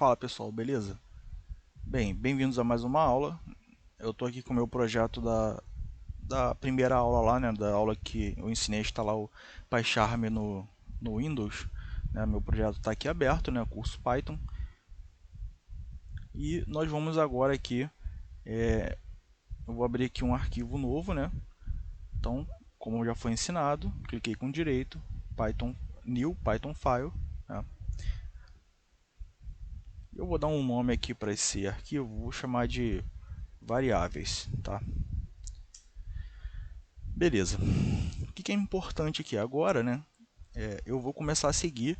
Fala pessoal, beleza? Bem, bem-vindos a mais uma aula. Eu estou aqui com o meu projeto da primeira aula lá, né? Da aula que eu ensinei a instalar o PyCharm no Windows. Né? Meu projeto está aqui aberto, né? Curso Python. E nós vamos agora aqui, eu vou abrir aqui um arquivo novo, né? Então, como já foi ensinado, cliquei com direito, Python New, Python File. Né? Eu vou dar um nome aqui para esse arquivo, vou chamar de variáveis, tá? Beleza. O que é importante aqui agora, né? Eu vou começar a seguir.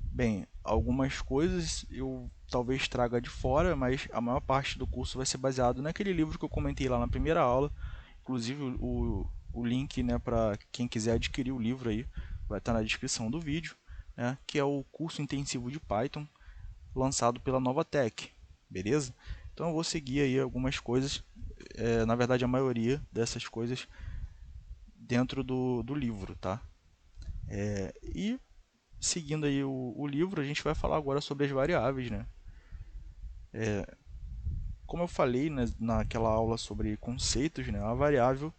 Bem, algumas coisas eu talvez traga de fora, mas a maior parte do curso vai ser baseado naquele livro que eu comentei lá na primeira aula. Inclusive o link, né, para quem quiser adquirir o livro aí vai estar na descrição do vídeo, né, que é o curso intensivo de Python lançado pela Novatec, beleza? Então eu vou seguir aí algumas coisas, na verdade a maioria dessas coisas dentro do livro, tá? E seguindo aí o livro, a gente vai falar agora sobre as variáveis, né? Como eu falei, né, naquela aula sobre conceitos, né, a variável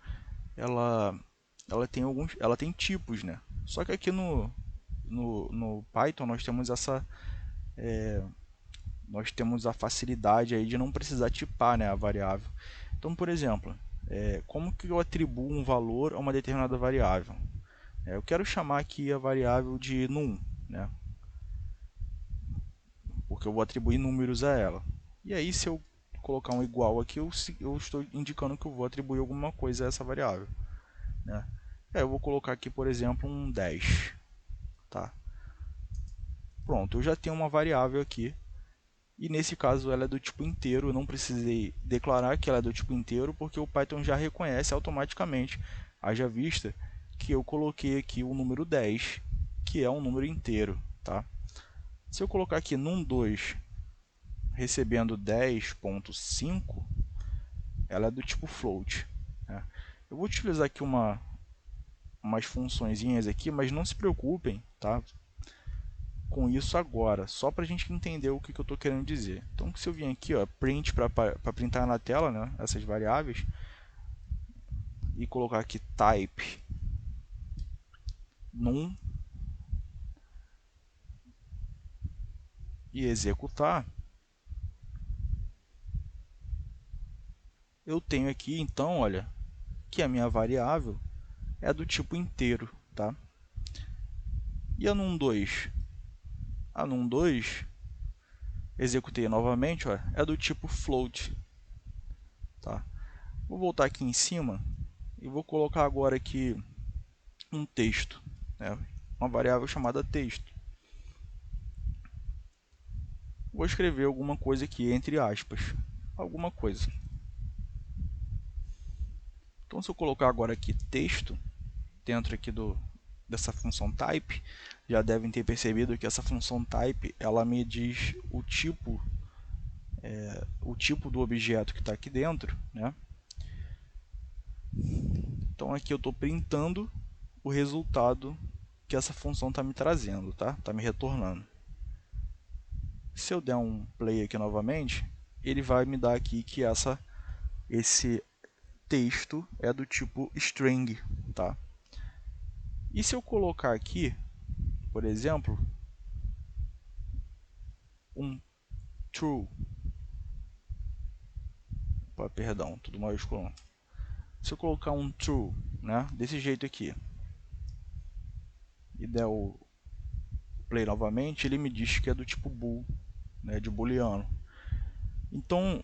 ela, ela tem tipos, né? Só que aqui no Python nós temos a facilidade aí de não precisar tipar, né, a variável. Então, por exemplo, como que eu atribuo um valor a uma determinada variável? Eu quero chamar aqui a variável de num, né? Porque eu vou atribuir números a ela. E aí, se eu colocar um igual aqui, eu estou indicando que eu vou atribuir alguma coisa a essa variável. Né? Eu vou colocar aqui, por exemplo, um 10. Tá? Pronto, eu já tenho uma variável aqui. E nesse caso ela é do tipo inteiro, eu não precisei declarar que ela é do tipo inteiro, porque o Python já reconhece automaticamente, haja vista que eu coloquei aqui o número 10, que é um número inteiro. Tá? Se eu colocar aqui num2 recebendo 10.5, ela é do tipo float. Né? Eu vou utilizar aqui umas funçõezinhas aqui, mas não se preocupem, tá, com isso agora, só para a gente entender o que eu estou querendo dizer. Então, se eu vim aqui, ó, print para printar na tela, né, essas variáveis, e colocar aqui type num e executar, eu tenho aqui, então, olha, que a minha variável é do tipo inteiro, tá? E a num2? A num2, executei novamente, ó, é do tipo float, tá? Vou voltar aqui em cima e vou colocar agora aqui um texto, né? Uma variável chamada texto. Vou escrever alguma coisa aqui entre aspas, alguma coisa. Então, se eu colocar agora aqui texto dentro aqui dessa função type, já devem ter percebido que essa função type ela me diz o tipo do objeto que está aqui dentro, né? Então aqui eu estou printando o resultado que essa função está me trazendo, tá? Está me retornando. Se eu der um play aqui novamente, ele vai me dar aqui que esse texto é do tipo string, tá? E se eu colocar aqui, por exemplo, um true, perdão, tudo maiúsculo. Se eu colocar um true, né, desse jeito aqui, e der o play novamente, ele me diz que é do tipo bool, né, de booleano. Então,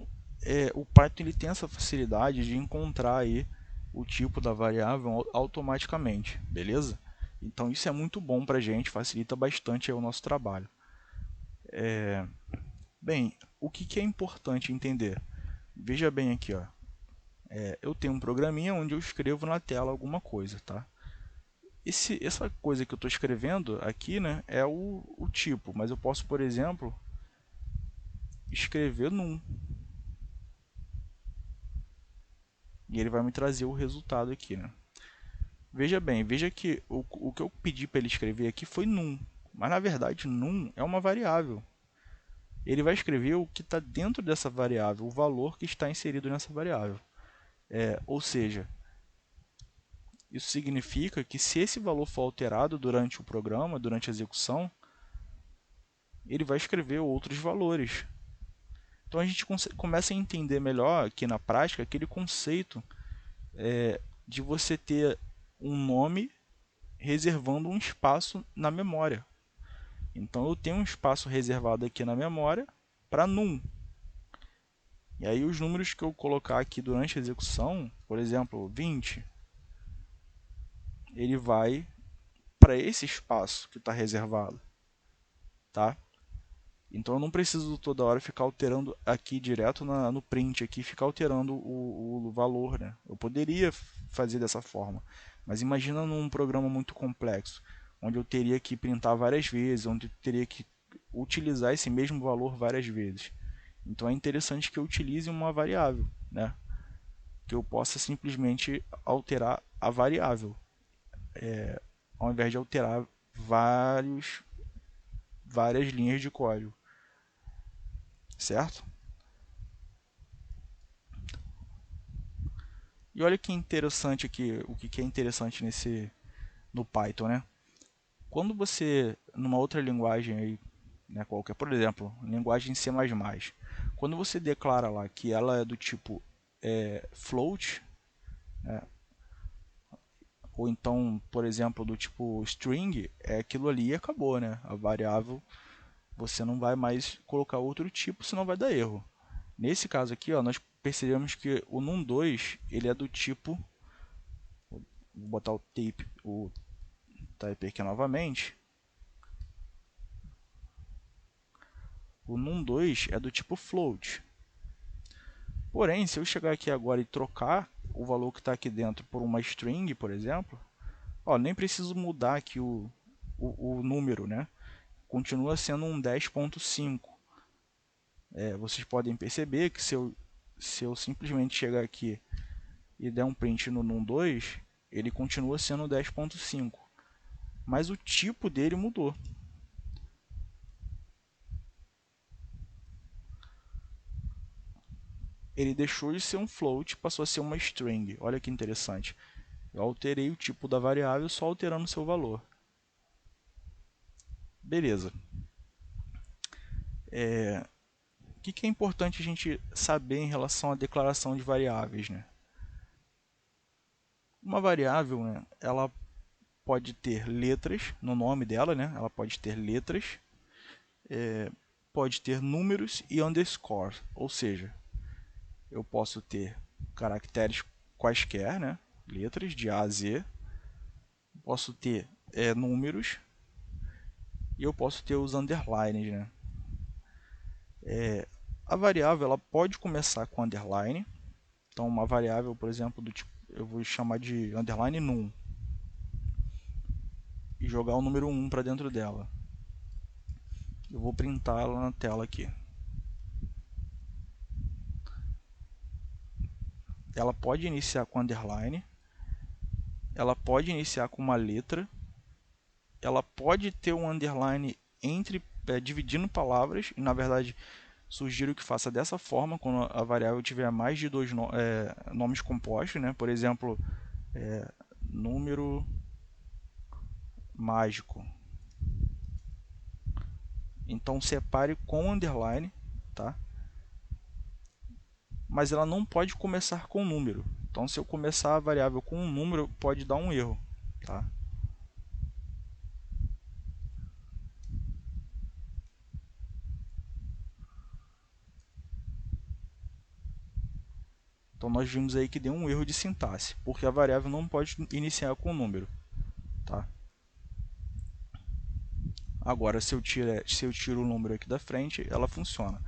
o Python ele tem essa facilidade de encontrar aí o tipo da variável automaticamente, beleza? Então isso é muito bom para a gente, facilita bastante aí o nosso trabalho. Bem, o que é importante entender? Veja bem aqui, ó. Eu tenho um programinha onde eu escrevo na tela alguma coisa, tá? Essa coisa que eu estou escrevendo aqui, né, é o tipo, mas eu posso, por exemplo, escrever num. E ele vai me trazer o resultado aqui, né? Veja bem, veja que o que eu pedi para ele escrever aqui foi num, mas na verdade num é uma variável. ele vai escrever o que está dentro dessa variável, o valor que está inserido nessa variável. Ou seja, isso significa que se esse valor for alterado durante o programa, durante a execução, ele vai escrever outros valores. Então a gente começa a entender melhor aqui na prática aquele conceito de você ter um nome reservando um espaço na memória. Então eu tenho um espaço reservado aqui na memória para num. E aí os números que eu colocar aqui durante a execução, por exemplo, 20, ele vai para esse espaço que está reservado, tá? Então eu não preciso toda hora ficar alterando aqui direto no print, aqui ficar alterando o valor, né? Eu poderia fazer dessa forma, mas imagina num programa muito complexo, onde eu teria que printar várias vezes, onde eu teria que utilizar esse mesmo valor várias vezes. Então é interessante que eu utilize uma variável, né? Que eu possa simplesmente alterar a variável, ao invés de alterar várias linhas de código, certo? E olha que interessante aqui, o que é interessante no Python, né? Quando você, numa outra linguagem aí, né, qualquer, por exemplo, linguagem C++, quando você declara lá que ela é do tipo float, né, ou então, por exemplo, do tipo string, é aquilo ali e acabou, né? A variável, você não vai mais colocar outro tipo, senão vai dar erro. Nesse caso aqui, ó, nós percebemos que o num2 ele é do tipo, vou botar o type aqui novamente, o num2 é do tipo float. Porém, se eu chegar aqui agora e trocar o valor que está aqui dentro por uma string, por exemplo, ó, nem preciso mudar aqui o número, né? Continua sendo um 10.5. Vocês podem perceber que se eu simplesmente chegar aqui e der um print no num2, ele continua sendo 10.5. Mas o tipo dele mudou. Ele deixou de ser um float, passou a ser uma string. Olha que interessante. Eu alterei o tipo da variável só alterando seu valor. Beleza. O que é importante a gente saber em relação à declaração de variáveis, né? Uma variável, né, ela pode ter letras no nome dela, né? Ela pode ter letras, pode ter números e underscore, ou seja, eu posso ter caracteres quaisquer, né? Letras de A a Z, posso ter números e eu posso ter os underlines, né? A variável ela pode começar com underline, então uma variável, por exemplo, do tipo, eu vou chamar de underline num e jogar o número 1 para dentro dela. Eu vou printá-la na tela aqui. Ela pode iniciar com underline, ela pode iniciar com uma letra, ela pode ter um underline dividindo palavras, e na verdade sugiro que faça dessa forma quando a variável tiver mais de dois nomes compostos, né? Por exemplo, número mágico. Então separe com underline, tá? Mas ela não pode começar com número. Então se eu começar a variável com um número, pode dar um erro, tá? Então nós vimos aí que deu um erro de sintaxe, porque a variável não pode iniciar com número, tá? Agora, se eu tiro o número aqui da frente, ela funciona.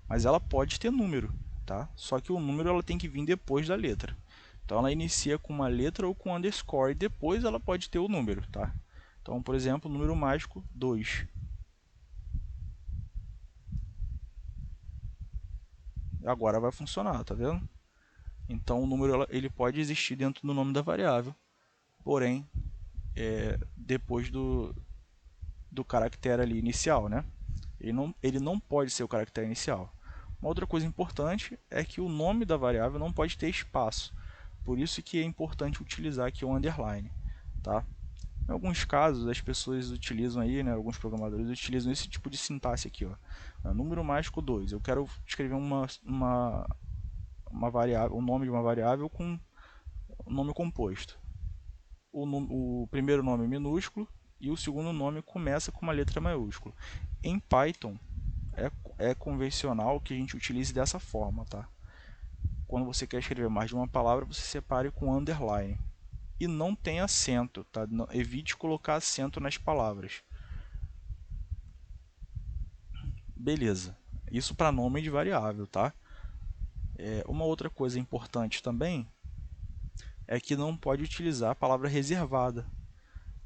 Mas ela pode ter número, tá? Só que o número ela tem que vir depois da letra. Então ela inicia com uma letra ou com underscore e depois ela pode ter o número, tá? Então, por exemplo, número mágico 2. Agora vai funcionar, tá vendo? Então o número ele pode existir dentro do nome da variável, porém depois do caractere ali inicial, né? Ele não pode ser o caractere inicial. Uma outra coisa importante é que o nome da variável não pode ter espaço. Por isso que é importante utilizar aqui o underline. Tá? Em alguns casos, as pessoas utilizam aí, né, alguns programadores utilizam esse tipo de sintaxe aqui. Ó. Número mágico 2. Eu quero escrever uma variável, o nome de uma variável com um nome composto. O primeiro nome é minúsculo e o segundo nome começa com uma letra maiúscula. Em Python, é convencional que a gente utilize dessa forma. Tá? Quando você quer escrever mais de uma palavra, você separe com underline. E não tem acento, tá? Evite colocar acento nas palavras. Beleza. Isso para nome de variável, tá? Uma outra coisa importante também é que não pode utilizar a palavra reservada.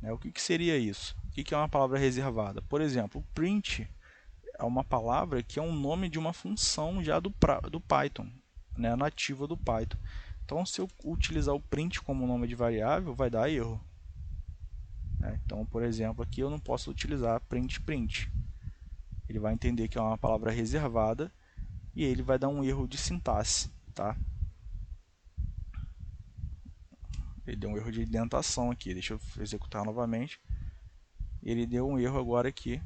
Né? O que seria isso? O que é uma palavra reservada? Por exemplo, o print é uma palavra que é um nome de uma função já do Python, né? Nativa do Python. Então, se eu utilizar o print como nome de variável, vai dar erro. Então, por exemplo, aqui eu não posso utilizar print. Ele vai entender que é uma palavra reservada e ele vai dar um erro de sintaxe. Tá? Ele deu um erro de indentação aqui. Deixa eu executar novamente. Ele deu um erro agora aqui,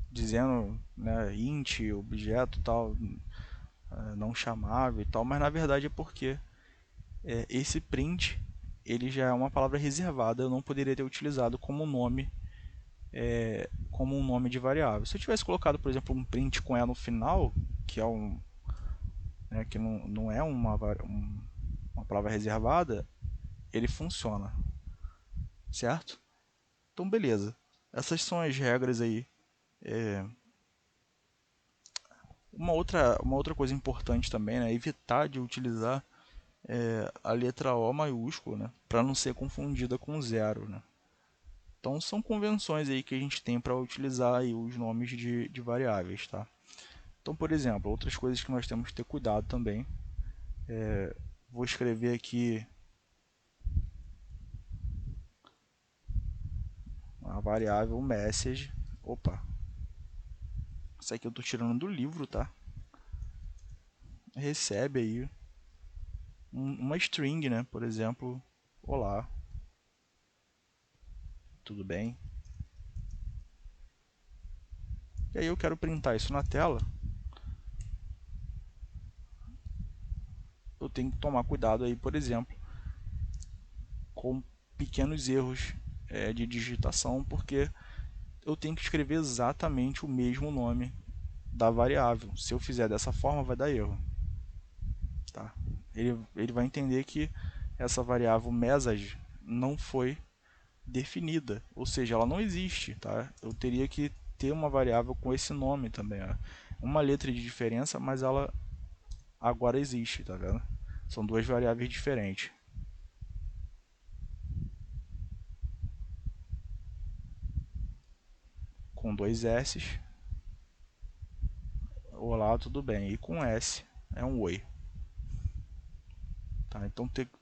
dizendo, né, int, objeto tal, não chamável e tal, mas na verdade é porque esse print ele já é uma palavra reservada, eu não poderia ter utilizado como nome, como um nome de variável. Se eu tivesse colocado, por exemplo, um print com E no final, que é que não é uma palavra reservada, ele funciona, certo? Então, beleza. Essas são as regras aí. Uma outra coisa importante também, né, é evitar de utilizar a letra O maiúscula, né, para não ser confundida com zero. Né? Então, são convenções aí que a gente tem para utilizar aí os nomes de variáveis. Tá? Então, por exemplo, outras coisas que nós temos que ter cuidado também. Vou escrever aqui a variável message. Opa, isso aqui eu estou tirando do livro, tá? Recebe aí uma string, né? Por exemplo, olá, tudo bem? E aí eu quero printar isso na tela. Eu tenho que tomar cuidado aí, por exemplo, com pequenos erros de digitação, porque eu tenho que escrever exatamente o mesmo nome da variável. Se eu fizer dessa forma, vai dar erro. Tá? Ele vai entender que essa variável message não foi definida, ou seja, ela não existe. Tá? Eu teria que ter uma variável com esse nome também. Ó. Uma letra de diferença, mas ela agora existe. Tá vendo? São duas variáveis diferentes. Com dois S's, olá, tudo bem. E com S é um oi. Tá? Então tem que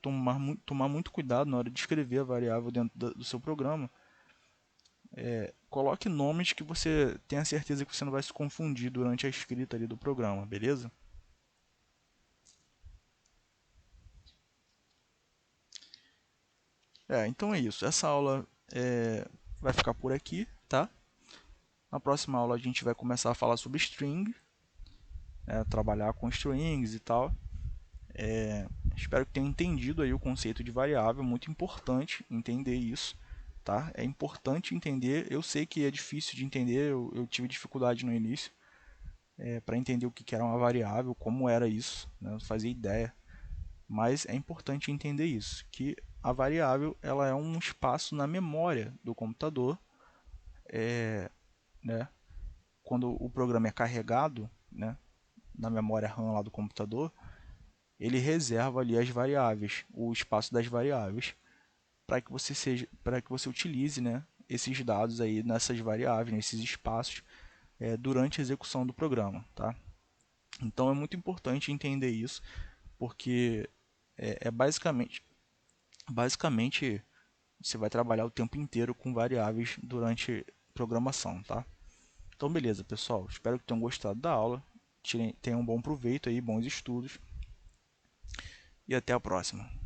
tomar muito cuidado na hora de escrever a variável dentro do seu programa. Coloque nomes que você tenha certeza que você não vai se confundir durante a escrita ali do programa, beleza? Então é isso. Essa aula vai ficar por aqui, tá? Na próxima aula a gente vai começar a falar sobre string, trabalhar com strings e tal. Espero que tenham entendido aí o conceito de variável, muito importante entender isso, tá? É importante entender, eu sei que é difícil de entender, eu tive dificuldade no início para entender o que era uma variável, como era isso, né? Não fazia ideia, mas é importante entender isso, que a variável ela é um espaço na memória do computador, né? Quando o programa é carregado, né, na memória RAM lá do computador, ele reserva ali as variáveis, o espaço das variáveis, para que você utilize, né, esses dados aí nessas variáveis, nesses espaços, durante a execução do programa, tá? Então é muito importante entender isso, porque é basicamente você vai trabalhar o tempo inteiro com variáveis durante programação, tá? Então beleza, pessoal, espero que tenham gostado da aula, tenham um bom proveito aí, bons estudos e até a próxima.